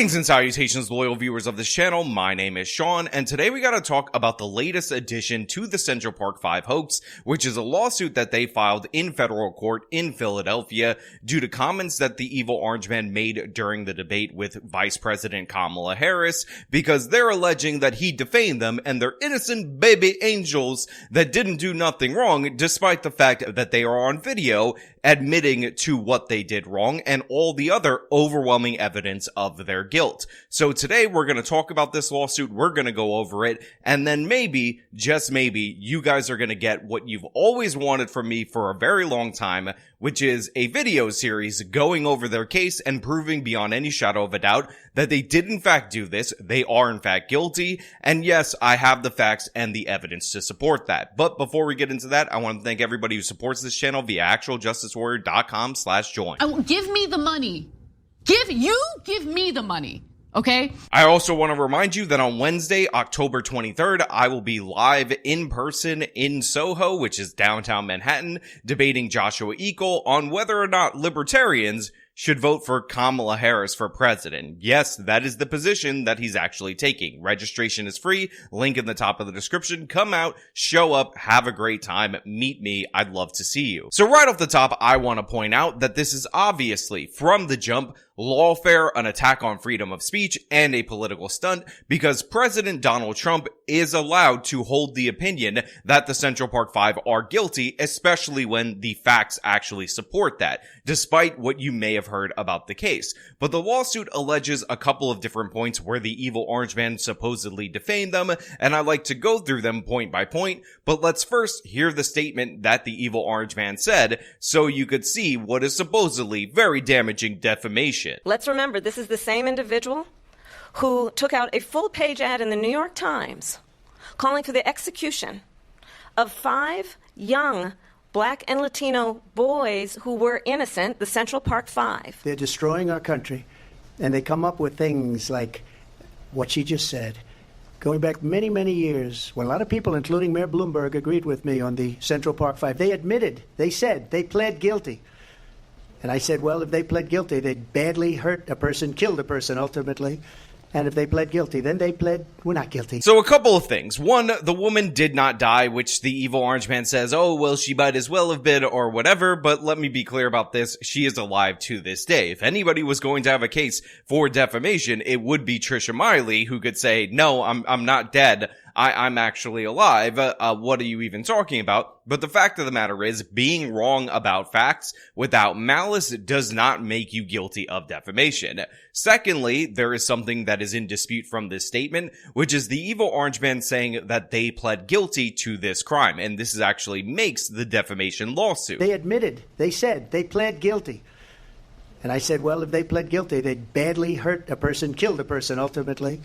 Greetings and salutations, loyal viewers of this channel. My name is Sean, and today we gotta talk about the latest addition to the Central Park 5 hoax, which is a lawsuit that they filed in federal court in Philadelphia due to comments that the evil orange man made during the debate with Vice President Kamala Harris, because they're alleging that he defamed them and they're innocent baby angels that didn't do nothing wrong, despite the fact that they are on video admitting to what they did wrong and all the other overwhelming evidence of their guilt. So today we're going to talk about this lawsuit, we're going to go over it, and then maybe, just maybe, you guys are going to get what you've always wanted from me for a very long time, which is a video series going over their case and proving beyond any shadow of a doubt that they did in fact do this, they are in fact guilty, and yes, I have the facts and the evidence to support that. But before we get into that, I want to thank everybody who supports this channel via actualjusticewarrior.com/join. Give me the money. Give me the money. Okay? I also want to remind you that on Wednesday, October 23rd, I will be live in person in Soho, which is downtown Manhattan, debating Joshua Eagle on whether or not libertarians should vote for Kamala Harris for president. Yes, that is the position that he's actually taking. Registration is free. Link in the top of the description. Come out, show up, have a great time, meet me. I'd love to see you. So right off the top, I want to point out that this is obviously, from the jump, lawfare, an attack on freedom of speech, and a political stunt, because President Donald Trump is allowed to hold the opinion that the Central Park 5 are guilty, especially when the facts actually support that, despite what you may have heard about the case. But the lawsuit alleges a couple of different points where the evil orange man supposedly defamed them, and I'd like to go through them point by point, but let's first hear the statement that the evil orange man said, so you could see what is supposedly very damaging defamation. Let's remember, this is the same individual who took out a full-page ad in the New York Times calling for the execution of 5 young Black and Latino boys who were innocent, the Central Park 5. They're destroying our country, and they come up with things like what she just said. Going back many, many years, when a lot of people, including Mayor Bloomberg, agreed with me on the Central Park 5, they admitted, they said, they pled guilty. And I said, well, if they pled guilty, they'd badly hurt a person, killed a person ultimately. And if they pled guilty, then they pled, we're not guilty. So a couple of things. One, the woman did not die, which the evil orange man says, oh, well, she might as well have been or whatever. But let me be clear about this. She is alive to this day. If anybody was going to have a case for defamation, it would be Trisha Miley, who could say, no, I'm not dead. I'm actually alive. What are you even talking about? But the fact of the matter is, being wrong about facts without malice does not make you guilty of defamation. Secondly, there is something that is in dispute from this statement, which is the evil orange man saying that they pled guilty to this crime. And this is actually makes the defamation lawsuit. They admitted, they said, they pled guilty. And I said, well, if they pled guilty, they'd badly hurt a person, killed a person ultimately.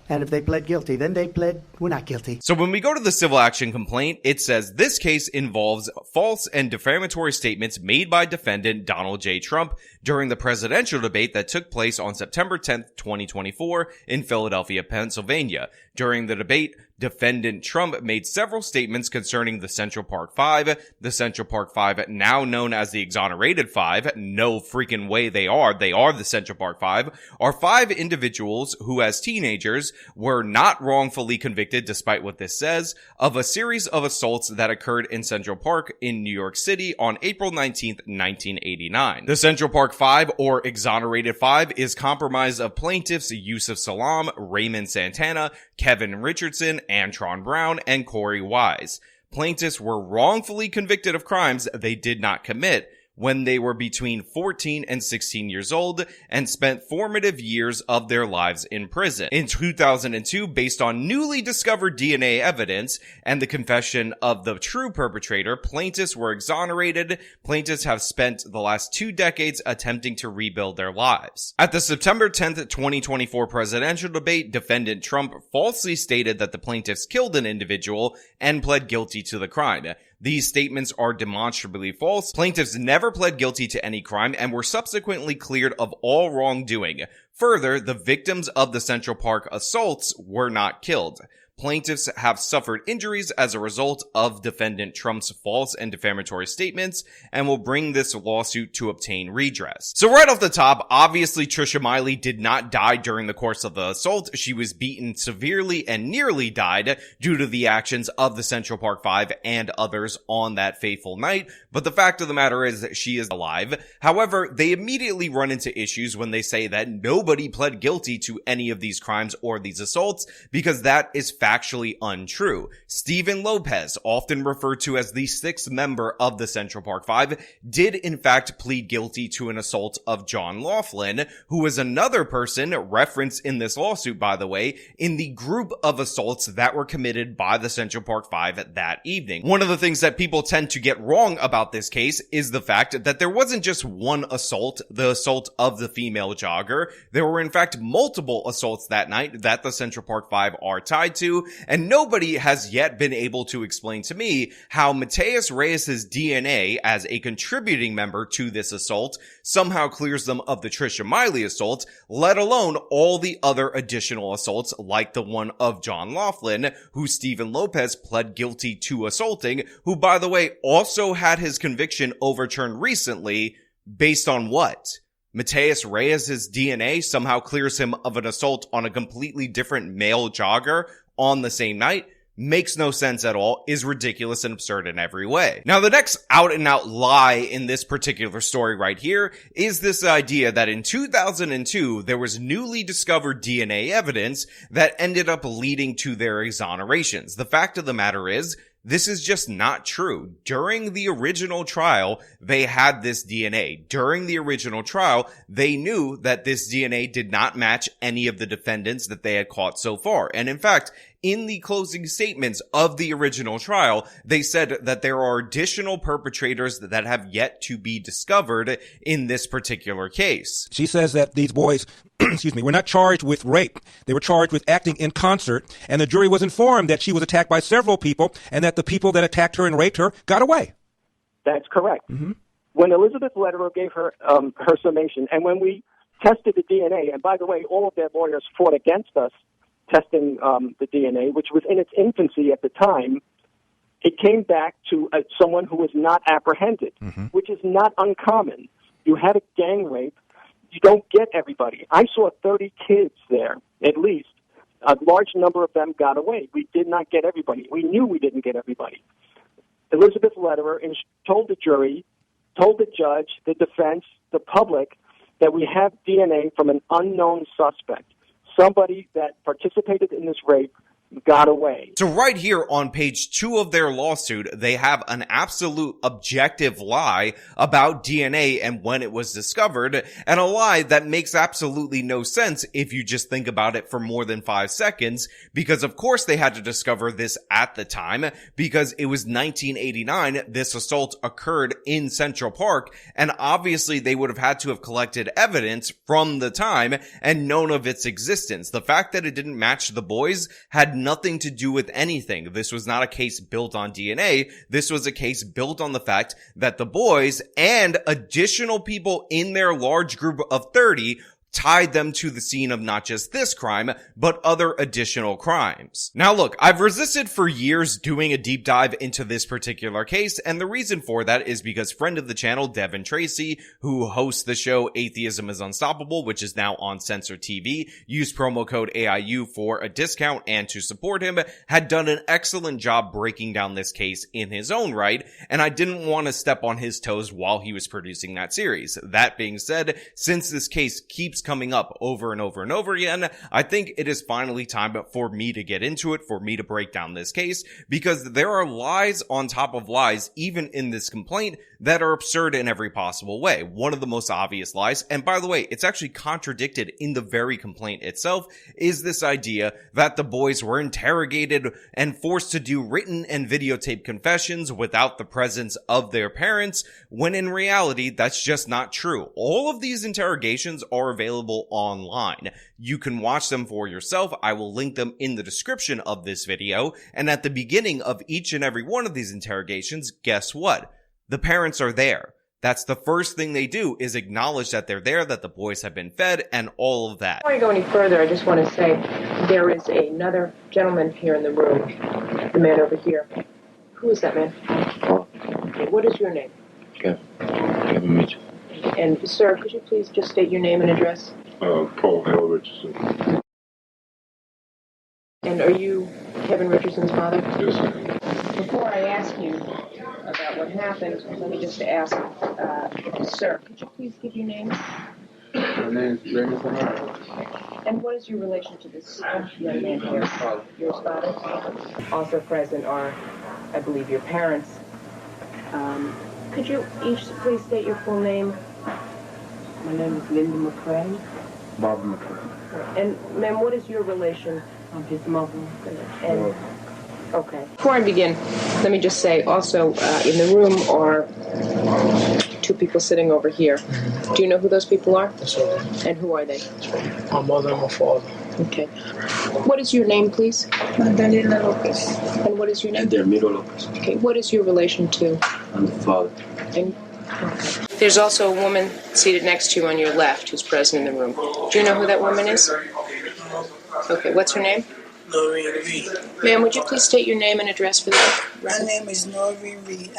And if they pled guilty, then they pled, we're not guilty. So when we go to the civil action complaint, it says this case involves false and defamatory statements made by defendant Donald J. Trump during the presidential debate that took place on September 10th, 2024 in Philadelphia, Pennsylvania. During the debate, defendant Trump made several statements concerning the Central Park 5. The Central Park 5, now known as the Exonerated 5, no freaking way they are the Central Park 5, are 5 individuals who as teenagers were not wrongfully convicted, despite what this says, of a series of assaults that occurred in Central Park in New York City on April 19th, 1989. The Central Park 5, or Exonerated 5, is comprised of plaintiffs Yusuf Salam, Raymond Santana, Kevin Richardson, Antron Brown, and Corey Wise. Plaintiffs were wrongfully convicted of crimes they did not commit when they were between 14 and 16 years old and spent formative years of their lives in prison. In 2002, based on newly discovered DNA evidence and the confession of the true perpetrator, plaintiffs were exonerated. Plaintiffs have spent the last 2 decades attempting to rebuild their lives. At the September 10th, 2024 presidential debate, defendant Trump falsely stated that the plaintiffs killed an individual and pled guilty to the crime. These statements are demonstrably false. Plaintiffs never pled guilty to any crime and were subsequently cleared of all wrongdoing. Further, the victims of the Central Park assaults were not killed. plaintiffs have suffered injuries as a result of defendant Trump's false and defamatory statements and will bring this lawsuit to obtain redress. So right off the top, obviously Trisha Miley did not die during the course of the assault. She was beaten severely and nearly died due to the actions of the Central Park Five and others on that fateful night. But the fact of the matter is that she is alive. However, they immediately run into issues when they say that nobody pled guilty to any of these crimes or these assaults, because that is factually untrue. Stephen Lopez, often referred to as the sixth member of the Central Park Five, did in fact plead guilty to an assault of John Laughlin, who was another person referenced in this lawsuit, by the way, in the group of assaults that were committed by the Central Park Five that evening. One of the things that people tend to get wrong about this case is the fact that there wasn't just one assault, the assault of the female jogger. There were in fact multiple assaults that night that the Central Park Five are tied to, and nobody has yet been able to explain to me how Mateus Reyes' DNA as a contributing member to this assault somehow clears them of the Trisha Miley assault, let alone all the other additional assaults like the one of John Laughlin, who Stephen Lopez pled guilty to assaulting, who, by the way, also had his conviction overturned recently. Based on what? Mateus Reyes' DNA somehow clears him of an assault on a completely different male jogger on the same night? Makes no sense at all, is ridiculous and absurd in every way. Now, the next out-and-out lie in this particular story right here is this idea that in 2002, there was newly discovered DNA evidence that ended up leading to their exonerations. The fact of the matter is, this is just not true. During the original trial, they had this DNA. During the original trial, they knew that this DNA did not match any of the defendants that they had caught so far. And in fact, in the closing statements of the original trial, they said that there are additional perpetrators that have yet to be discovered in this particular case. She says that these boys, were not charged with rape. They were charged with acting in concert, and the jury was informed that she was attacked by several people and that the people that attacked her and raped her got away. That's correct. Mm-hmm. When Elizabeth Lederer gave her her summation, and when we tested the DNA, and by the way, all of their lawyers fought against us testing the DNA, which was in its infancy at the time, it came back to someone who was not apprehended, which is not uncommon. You had a gang rape. You don't get everybody. I saw 30 kids there, at least. A large number of them got away. We did not get everybody. We knew we didn't get everybody. Elizabeth Lederer told the jury, told the judge, the defense, the public, that we have DNA from an unknown suspect, somebody that participated in this rape, got away. So right here on page 2 of their lawsuit, they have an absolute objective lie about DNA and when it was discovered, and a lie that makes absolutely no sense if you just think about it for more than 5 seconds, because of course they had to discover this at the time, because it was 1989, this assault occurred in Central Park, and obviously they would have had to have collected evidence from the time and known of its existence. The fact that it didn't match the boys had nothing to do with anything. This was not a case built on DNA. This was a case built on the fact that the boys and additional people in their large group of 30 tied them to the scene of not just this crime, but other additional crimes. Now look, I've resisted for years doing a deep dive into this particular case, and the reason for that is because friend of the channel, Devin Tracy, who hosts the show Atheism is Unstoppable, which is now on Censor TV, use promo code AIU for a discount and to support him, had done an excellent job breaking down this case in his own right, and I didn't want to step on his toes while he was producing that series. That being said, since this case keeps coming up over and over and over again, I think it is finally time for me to get into it, for me to break down this case, because there are lies on top of lies, even in this complaint, that are absurd in every possible way. One of the most obvious lies, and by the way, it's actually contradicted in the very complaint itself, is this idea that the boys were interrogated and forced to do written and videotaped confessions without the presence of their parents, when in reality, that's just not true. All of these interrogations are available online. You can watch them for yourself. I will link them in the description of this video. And at the beginning of each and every one of these interrogations, guess what? The parents are there. That's the first thing they do, is acknowledge that they're there, that the boys have been fed, and all of that. Before I go any further, I just want to say there is another gentleman here in the room, the man over here. Who is that man? What is your name? Kevin Mitchell. And, sir, could you please just state your name and address? Paul L. Richardson. And are you Kevin Richardson's father? Yes, sir. Before I ask you about what happened, let me just ask, sir, could you please give your name? My name is Raymond Zamora. And what is your relation to this young man here? Your father? Also present are, I believe, your parents. Could you each please state your full name? My name is Linda McCray. Bob McCray. And, ma'am, what is your relation? I'm his mother. And, okay. Before I begin, let me just say also in the room are two people sitting over here. Do you know who those people are? Yes, sir. And who are they? My mother and my father. Okay. What is your name, please? Magdalena Lopez. And what is your name? Dermiro Lopez. Okay. What is your relation to? I'm the father. And, okay. There's also a woman seated next to you on your left who's present in the room. Do you know who that woman is? Okay. What's her name? Noreen Reed. Ma'am, would you please state your name and address for the My name is Noreen Reed.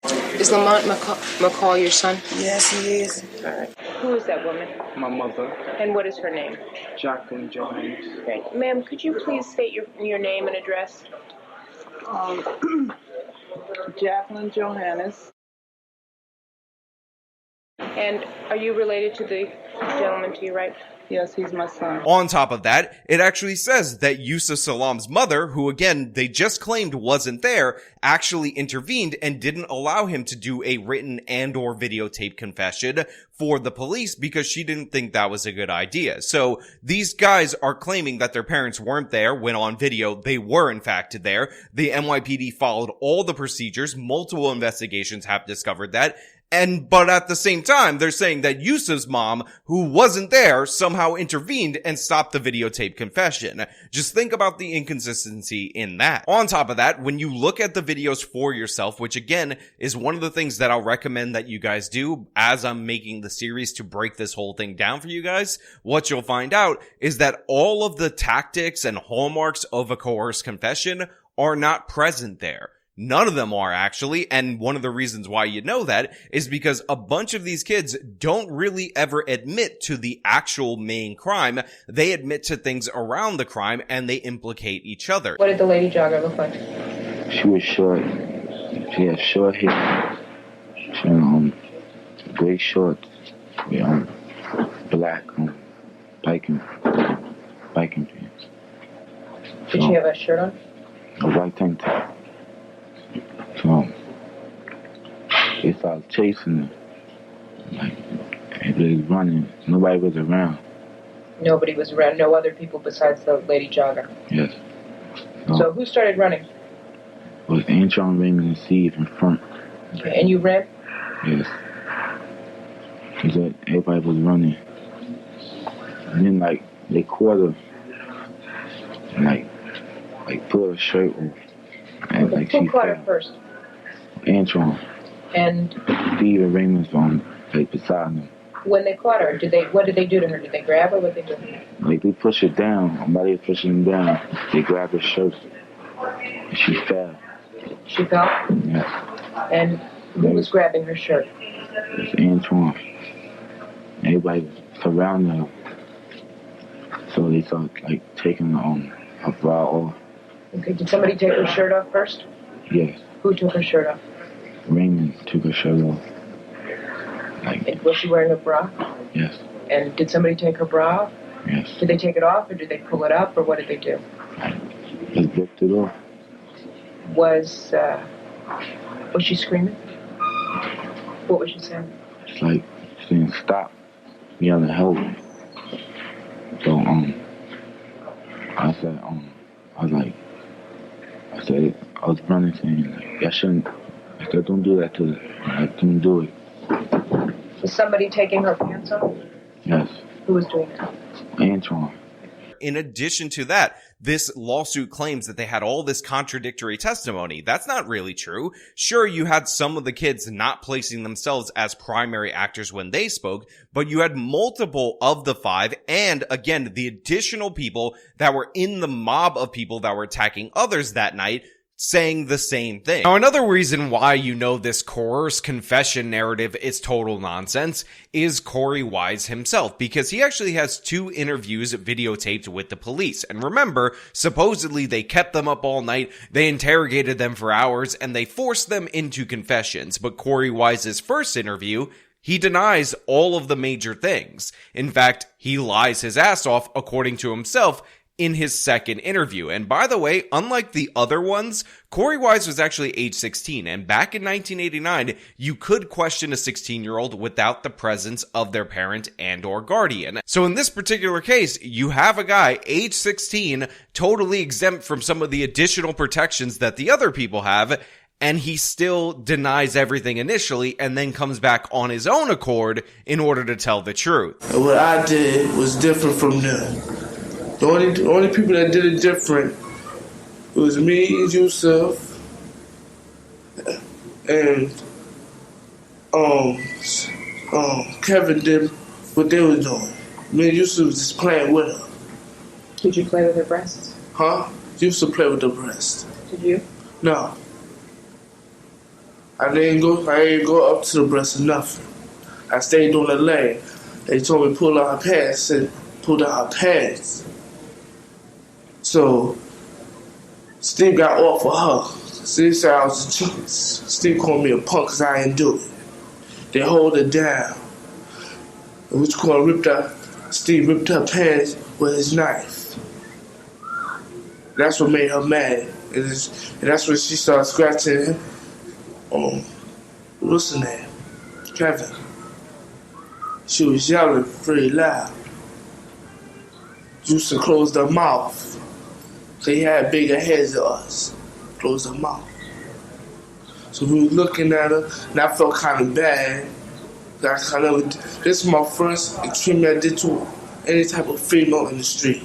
Is Lamont McCall your son? Yes, he is. All right. Who is that woman? My mother, And what is her name? Jacqueline Johannes. Great. Ma'am, could you please state your name and address? Jacqueline Johannes. And are you related to the gentleman to your right? Yes, he's my son. On top of that, it actually says that Yusuf Salam's mother, who again, they just claimed wasn't there, actually intervened and didn't allow him to do a written and or videotape confession for the police because she didn't think that was a good idea. So these guys are claiming that their parents weren't there when on video they were in fact there. The NYPD followed all the procedures. Multiple investigations have discovered that. But at the same time, they're saying that Yusuf's mom, who wasn't there, somehow intervened and stopped the videotape confession. Just think about the inconsistency in that. On top of that, when you look at the videos for yourself, which again is one of the things that I'll recommend that you guys do as I'm making the series to break this whole thing down for you guys, what you'll find out is that all of the tactics and hallmarks of a coerced confession are not present there. None of them are actually, and one of the reasons why you know that is because a bunch of these kids don't really ever admit to the actual main crime. They admit to things around the crime and they implicate each other. What did the lady jogger look like? She was short. She had short hair. She had gray shorts with black biking pants. Did she have a shirt on? A white tank top. So they started chasing her. Like, they was running. Nobody was around. Nobody was around. No other people besides the lady jogger. Yes. So who started running? It was Antron, Raymond, and Steve in front. Okay. And you ran? Yes. Because everybody was running. And then, they caught her. And, pulled her shirt off. And, who caught her first? Antron. And Steve and Raymond's beside him. when they caught her, what did they do to her? Did they grab her? What did they do? They pushed her down. Somebody was pushing her down. They grabbed her shirt. And she fell. She fell? Yes. And who was grabbing her shirt? It was Antoine. Everybody surrounded her. So they started taking her bra off. Okay, did somebody take her shirt off first? Yes. Who took her shirt off? Raymond took her shirt off. And was she wearing a bra? Yes. And did somebody take her bra off? Yes. Did they take it off, or did they pull it up, or what did they do? Just ripped it off. Was she screaming? What was she saying? It's saying stop, yelling help. So I was running saying I shouldn't. I said don't do that to her. I couldn't do it. Was somebody taking her pants off? Yes. Who was doing that? Antoine. In addition to that, this lawsuit claims that they had all this contradictory testimony. That's not really true. Sure, you had some of the kids not placing themselves as primary actors when they spoke, but you had multiple of the 5, and again, the additional people that were in the mob of people that were attacking others that night saying the same thing. Now, another reason why you know this coerced confession narrative is total nonsense is Corey Wise himself, because he actually has 2 interviews videotaped with the police. And remember, supposedly they kept them up all night, they interrogated them for hours, and they forced them into confessions. But Corey Wise's first interview, he denies all of the major things. In fact, he lies his ass off, according to himself, in his second interview. And by the way, unlike the other ones, Corey Wise was actually age 16, and back in 1989, you could question a 16-year-old without the presence of their parent and or guardian. So in this particular case, you have a guy, age 16, totally exempt from some of the additional protections that the other people have, and he still denies everything initially and then comes back on his own accord in order to tell the truth. What I did was different from them. The only people that did it different was me, Yusuf, and Kevin did what they were doing. Me and Yusuf was just playing with her. Did you play with her breasts? Huh? Yusuf played with the breast. Did you? No. I didn't go up to the breast or nothing. I stayed on the lane. They told me to pull out her pants and pulled out her pants. So Steve got off of her. Steve said I was a genius. Steve called me a punk because I didn't do it. They hold her down. Steve ripped her pants with his knife. That's what made her mad. And that's when she started scratching him. What's her name? Kevin. She was yelling pretty loud. Used to close their mouth. They had bigger heads than us. Close their mouth. So we were looking at her, and I felt kind of bad. This is my first extreme I did to any type of female in the street.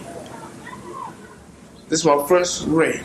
This is my first rape.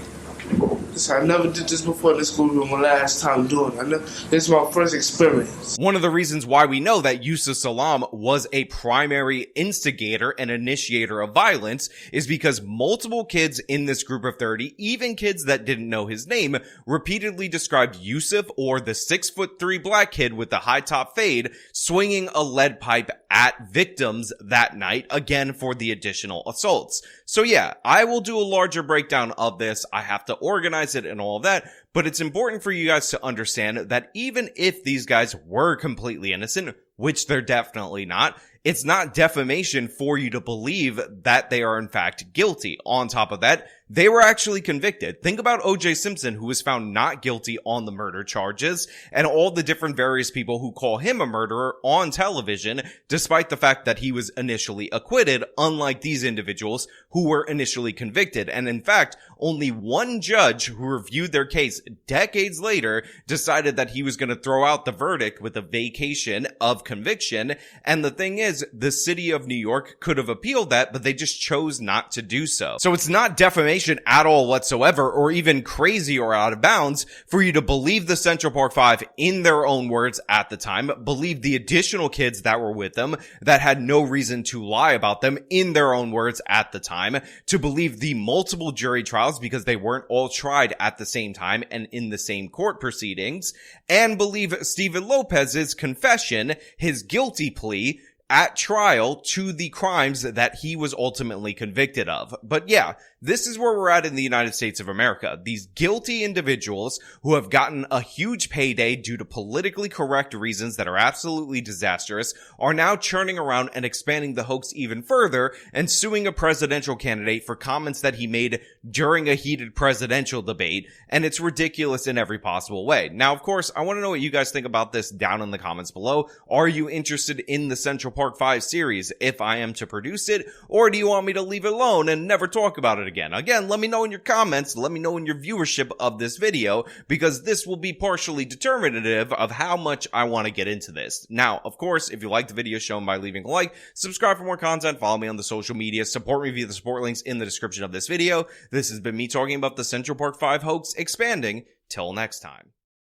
I never did this before. This will be my last time doing it. This is my first experience. One of the reasons why we know that Yusuf Salam was a primary instigator and initiator of violence is because multiple kids in this group of 30, even kids that didn't know his name, repeatedly described Yusuf, or the 6'3" black kid with the high top fade, swinging a lead pipe at victims that night, again for the additional assaults. So yeah, I will do a larger breakdown of this. I have to organize it and all of that, but it's important for you guys to understand that even if these guys were completely innocent, which they're definitely not, it's not defamation for you to believe that they are in fact guilty. On top of that, they were actually convicted. Think about O.J. Simpson, who was found not guilty on the murder charges, and all the different various people who call him a murderer on television, despite the fact that he was initially acquitted, unlike these individuals who were initially convicted. And in fact, only one judge who reviewed their case decades later decided that he was going to throw out the verdict with a vacation of conviction. And the thing is, the city of New York could have appealed that, but they just chose not to do so. So it's not defamation at all whatsoever, or even crazy or out of bounds for you to believe the Central Park Five in their own words at the time, believe the additional kids that were with them that had no reason to lie about them in their own words at the time, to believe the multiple jury trials because they weren't all tried at the same time and in the same court proceedings, and believe Stephen Lopez's confession, his guilty plea at trial to the crimes that he was ultimately convicted of. But yeah, this is where we're at in the United States of America. These guilty individuals who have gotten a huge payday due to politically correct reasons that are absolutely disastrous are now churning around and expanding the hoax even further and suing a presidential candidate for comments that he made during a heated presidential debate. And it's ridiculous in every possible way. Now, of course, I want to know what you guys think about this down in the comments below. Are you interested in the Central Park Park 5 series if I am to produce it, or do you want me to leave it alone and never talk about it again? Again, let me know in your comments, let me know in your viewership of this video, because this will be partially determinative of how much I want to get into this. Now, of course, if you like the video, show by leaving a like, subscribe for more content, follow me on the social media, support me via the support links in the description of this video. This has been me talking about the Central Park 5 hoax expanding. Till next time.